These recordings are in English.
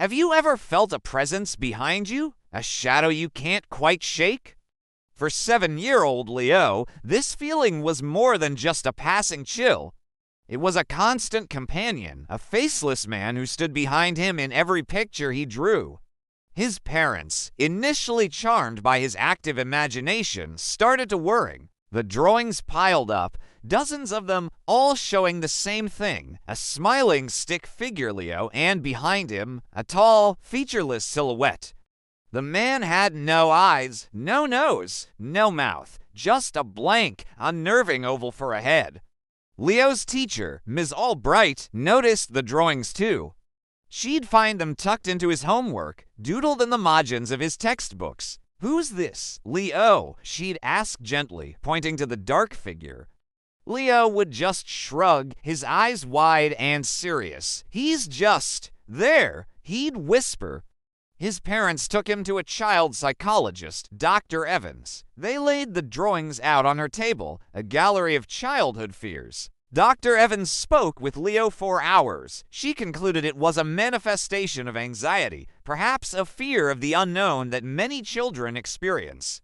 Have you ever felt a presence behind you? A shadow you can't quite shake? For 7-year-old Leo, this feeling was more than just a passing chill. It was a constant companion, a faceless man who stood behind him in every picture he drew. His parents, initially charmed by his active imagination, started to worry. The drawings piled up, dozens of them all showing the same thing, a smiling stick figure Leo, and behind him, a tall, featureless silhouette. The man had no eyes, no nose, no mouth, just a blank, unnerving oval for a head. Leo's teacher, Ms. Albright, noticed the drawings too. She'd find them tucked into his homework, doodled in the margins of his textbooks. "Who's this, Leo?" she'd ask gently, pointing to the dark figure. Leo would just shrug, his eyes wide and serious. "He's just there," he'd whisper. His parents took him to a child psychologist, Dr. Evans. They laid the drawings out on her table, a gallery of childhood fears. Dr. Evans spoke with Leo for hours. She concluded it was a manifestation of anxiety, perhaps a fear of the unknown that many children experience.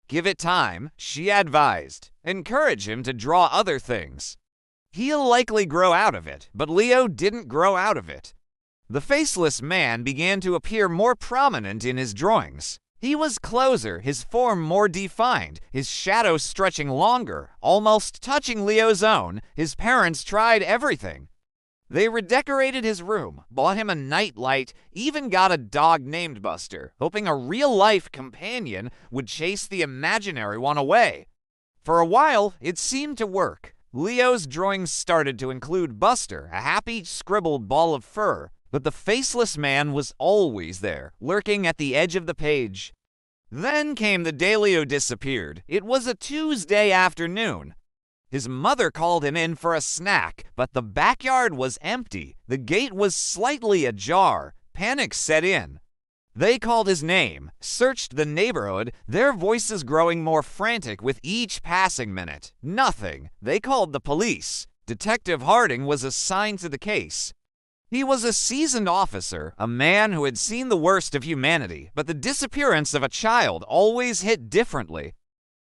Give it time, she advised. Encourage him to draw other things. He'll likely grow out of it, but Leo didn't grow out of it. The faceless man began to appear more prominent in his drawings. He was closer, his form more defined, his shadow stretching longer, almost touching Leo's own. His parents tried everything. They redecorated his room, bought him a nightlight, even got a dog named Buster, hoping a real-life companion would chase the imaginary one away. For a while, it seemed to work. Leo's drawings started to include Buster, a happy, scribbled ball of fur. But the faceless man was always there, lurking at the edge of the page. Then came the day Leo disappeared. It was a Tuesday afternoon. His mother called him in for a snack, but the backyard was empty. The gate was slightly ajar. Panic set in. They called his name, searched the neighborhood, their voices growing more frantic with each passing minute. Nothing. They called the police. Detective Harding was assigned to the case. He was a seasoned officer, a man who had seen the worst of humanity, but the disappearance of a child always hit differently.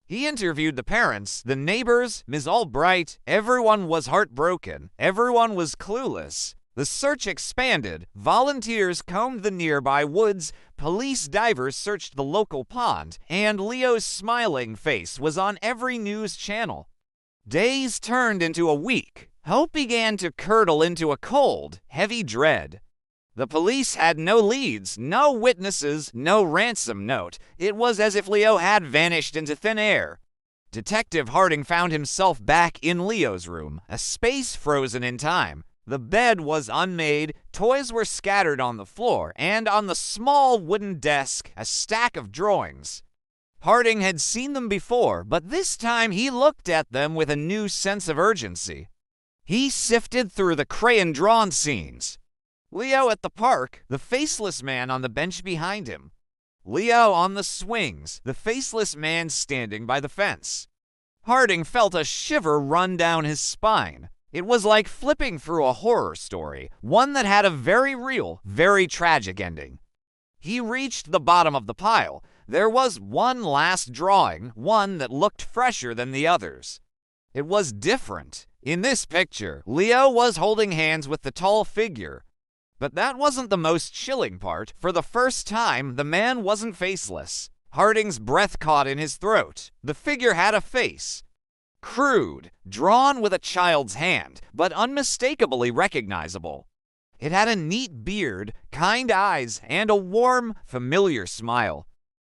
He interviewed the parents, the neighbors, Ms. Albright. Everyone was heartbroken. Everyone was clueless. The search expanded. Volunteers combed the nearby woods, police divers searched the local pond, and Leo's smiling face was on every news channel. Days turned into a week. Hope began to curdle into a cold, heavy dread. The police had no leads, no witnesses, no ransom note. It was as if Leo had vanished into thin air. Detective Harding found himself back in Leo's room, a space frozen in time. The bed was unmade, toys were scattered on the floor, and on the small wooden desk, a stack of drawings. Harding had seen them before, but this time he looked at them with a new sense of urgency. He sifted through the crayon-drawn scenes. Leo at the park, the faceless man on the bench behind him. Leo on the swings, the faceless man standing by the fence. Harding felt a shiver run down his spine. It was like flipping through a horror story, one that had a very real, very tragic ending. He reached the bottom of the pile. There was one last drawing, one that looked fresher than the others. It was different. In this picture, Leo was holding hands with the tall figure. But that wasn't the most chilling part. For the first time, the man wasn't faceless. Harding's breath caught in his throat. The figure had a face. Crude, drawn with a child's hand, but unmistakably recognizable. It had a neat beard, kind eyes, and a warm, familiar smile.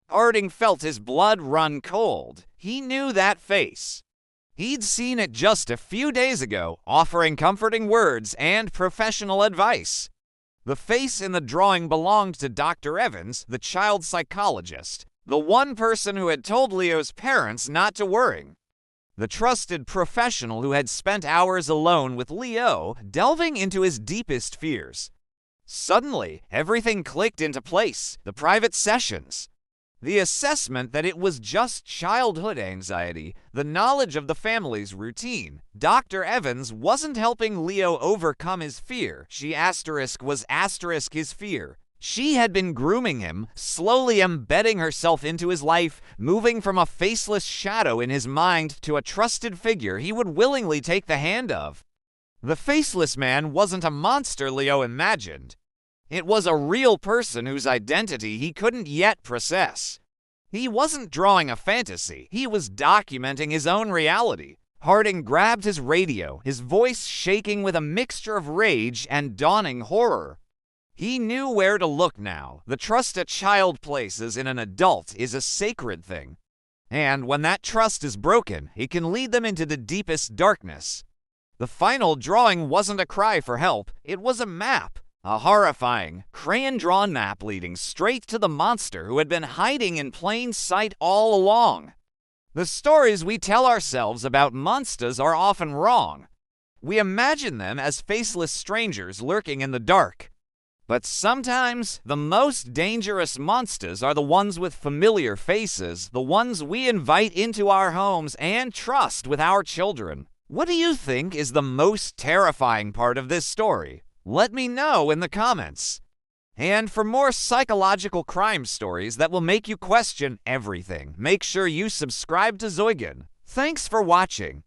Harding felt his blood run cold. He knew that face. He'd seen it just a few days ago, offering comforting words and professional advice. The face in the drawing belonged to Dr. Evans, the child psychologist, the one person who had told Leo's parents not to worry. The trusted professional who had spent hours alone with Leo, delving into his deepest fears. Suddenly, everything clicked into place. The private sessions. The assessment that it was just childhood anxiety, the knowledge of the family's routine. Dr. Evans wasn't helping Leo overcome his fear. She *was his fear. She had been grooming him, slowly embedding herself into his life, moving from a faceless shadow in his mind to a trusted figure he would willingly take the hand of. The faceless man wasn't a monster Leo imagined. It was a real person whose identity he couldn't yet process. He wasn't drawing a fantasy, he was documenting his own reality. Harding grabbed his radio, his voice shaking with a mixture of rage and dawning horror. He knew where to look now. The trust a child places in an adult is a sacred thing. And when that trust is broken, it can lead them into the deepest darkness. The final drawing wasn't a cry for help, it was a map. A horrifying, crayon-drawn map leading straight to the monster who had been hiding in plain sight all along. The stories we tell ourselves about monsters are often wrong. We imagine them as faceless strangers lurking in the dark. But sometimes, the most dangerous monsters are the ones with familiar faces, the ones we invite into our homes and trust with our children. What do you think is the most terrifying part of this story? Let me know in the comments. And for more psychological crime stories that will make you question everything, make sure you subscribe to Zoygen. Thanks for watching.